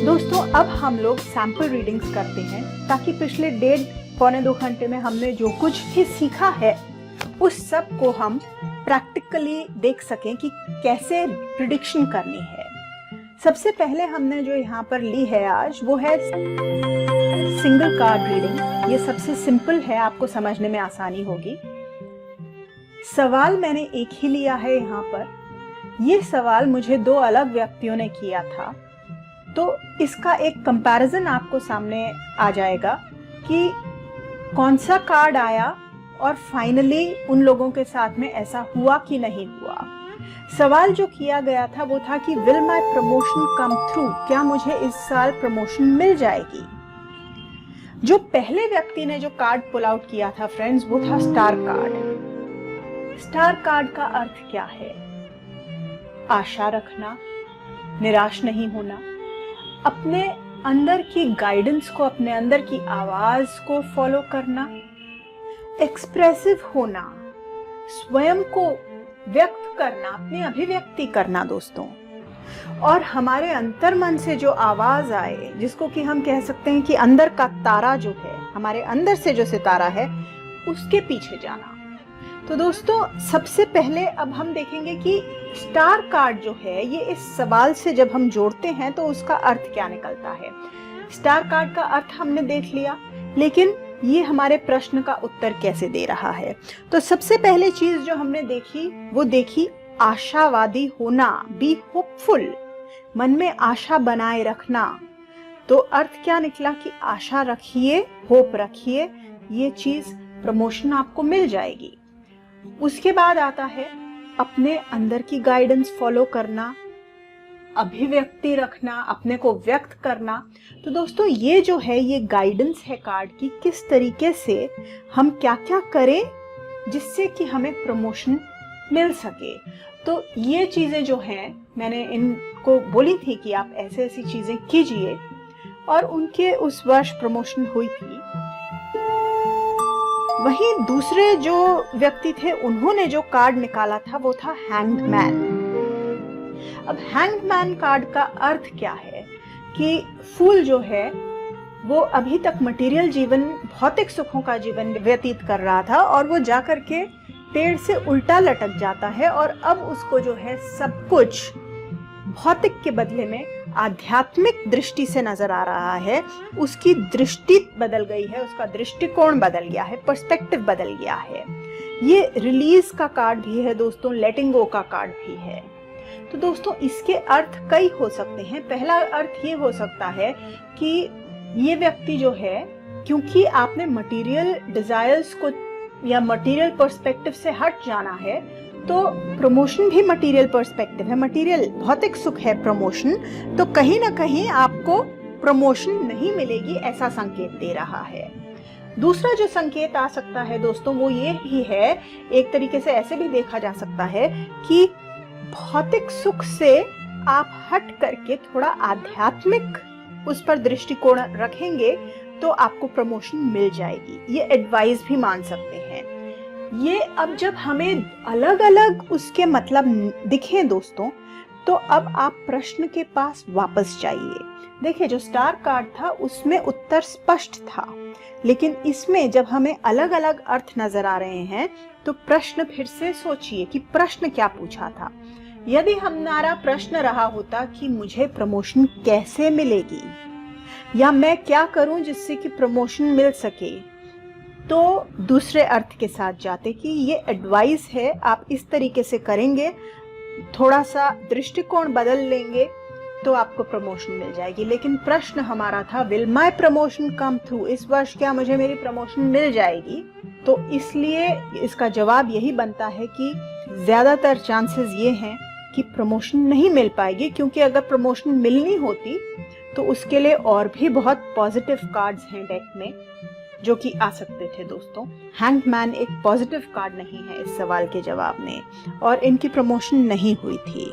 दोस्तों अब हम लोग सैंपल रीडिंग्स करते हैं ताकि पिछले 1.5-2 घंटे में हमने जो कुछ भी सीखा है उस सब को हम प्रैक्टिकली देख सकें कि कैसे प्रिडिक्शन करनी है। सबसे पहले हमने जो यहाँ पर ली है आज वो है सिंगल कार्ड रीडिंग। ये सबसे सिंपल है, आपको समझने में आसानी होगी। सवाल मैंने एक ही लिया है यहाँ पर। ये सवाल मुझे 2 अलग व्यक्तियों ने किया था, तो इसका एक कंपैरिजन आपको सामने आ जाएगा कि कौन सा कार्ड आया और फाइनली उन लोगों के साथ में ऐसा हुआ कि नहीं हुआ। सवाल जो किया गया था वो था कि will my promotion come through, क्या मुझे इस साल प्रमोशन मिल जाएगी। जो पहले व्यक्ति ने जो कार्ड पुल आउट किया था फ्रेंड्स, वो था स्टार कार्ड। स्टार कार्ड का अर्थ क्या है? आशा रखना, निराश नहीं होना, अपने अंदर की गाइडेंस को, अपने अंदर की आवाज को फॉलो करना, एक्सप्रेसिव होना, स्वयं को व्यक्त करना, अपनी अभिव्यक्ति करना दोस्तों। और हमारे अंतर मन से जो आवाज आए, जिसको कि हम कह सकते हैं कि अंदर का तारा जो है, हमारे अंदर से जो सितारा है, उसके पीछे जाना। तो दोस्तों सबसे पहले अब हम देखेंगे कि स्टार कार्ड जो है ये इस सवाल से जब हम जोड़ते हैं तो उसका अर्थ क्या निकलता है। स्टार कार्ड का अर्थ हमने देख लिया, लेकिन ये हमारे प्रश्न का उत्तर कैसे दे रहा है। तो सबसे पहले चीज जो हमने देखी वो देखी आशावादी होना, बी होपफुल, मन में आशा बनाए रखना। तो अर्थ क्या निकला कि आशा रखिए, होप रखिए, ये चीज प्रमोशन आपको मिल जाएगी। उसके बाद आता है अपने अंदर की गाइडेंस फॉलो करना, अभिव्यक्ति रखना, अपने को व्यक्त करना। तो दोस्तों ये जो है ये गाइडेंस है कार्ड की, किस तरीके से हम क्या क्या करें जिससे कि हमें प्रमोशन मिल सके। तो ये चीजें जो हैं मैंने इनको बोली थी कि आप ऐसे ऐसी चीजें कीजिए, और उनके उस वर्ष प्रमोशन हुई थी। वहीं दूसरे जो व्यक्ति थे उन्होंने जो कार्ड निकाला था वो था हैंग्ड मैन। अब हैंग्ड मैन कार्ड का अर्थ क्या है कि फूल जो है वो अभी तक मटेरियल जीवन, भौतिक सुखों का जीवन व्यतीत कर रहा था और वो जाकर के पेड़ से उल्टा लटक जाता है, और अब उसको जो है सब कुछ भौतिक के बदले में आध्यात्मिक दृष्टि से नजर आ रहा है। उसकी दृष्टि बदल गई है, उसका दृष्टिकोण बदल गया है, पर्सपेक्टिव बदल गया है। ये रिलीज का कार्ड भी है दोस्तों, लेटिंग गो का कार्ड भी है। तो दोस्तों इसके अर्थ कई हो सकते हैं। पहला अर्थ ये हो सकता है कि ये व्यक्ति जो है, क्योंकि आपने मटेरियल डिजायर्स को या मटेरियल पर्सपेक्टिव से हट जाना है, तो प्रमोशन भी मटेरियल पर्सपेक्टिव है, मटेरियल भौतिक सुख है प्रमोशन, तो कहीं ना कहीं आपको प्रमोशन नहीं मिलेगी, ऐसा संकेत दे रहा है। दूसरा जो संकेत आ सकता है दोस्तों वो ये भी है, एक तरीके से ऐसे भी देखा जा सकता है कि भौतिक सुख से आप हट करके थोड़ा आध्यात्मिक उस पर दृष्टिकोण रखेंगे तो आपको प्रमोशन मिल जाएगी। ये एडवाइस भी मान सकते हैं। ये अब जब हमें अलग अलग उसके मतलब दिखे दोस्तों, तो अब आप प्रश्न के पास वापस जाइए। देखिए जो स्टार कार्ड था उसमें उत्तर स्पष्ट था, लेकिन इसमें जब हमें अलग अलग अर्थ नजर आ रहे हैं तो प्रश्न फिर से सोचिए कि प्रश्न क्या पूछा था। यदि हमारा प्रश्न रहा होता कि मुझे प्रमोशन कैसे मिलेगी या मैं क्या करूं जिससे कि प्रमोशन मिल सके, तो दूसरे अर्थ के साथ जाते कि ये एडवाइस है, आप इस तरीके से करेंगे, थोड़ा सा दृष्टिकोण बदल लेंगे तो आपको प्रमोशन मिल जाएगी। लेकिन प्रश्न हमारा था will my promotion come through, इस वर्ष क्या मुझे मेरी प्रमोशन मिल जाएगी। तो इसलिए इसका जवाब यही बनता है कि ज्यादातर चांसेस ये हैं कि प्रमोशन नहीं मिल पाएगी, क्योंकि अगर प्रमोशन मिलनी होती तो उसके लिए और भी बहुत पॉजिटिव कार्ड्स हैं डेक में जो कि आ सकते थे दोस्तों। हैंग्ड मैन एक पॉजिटिव कार्ड नहीं है इस सवाल के जवाब में, और इनकी प्रमोशन नहीं हुई थी।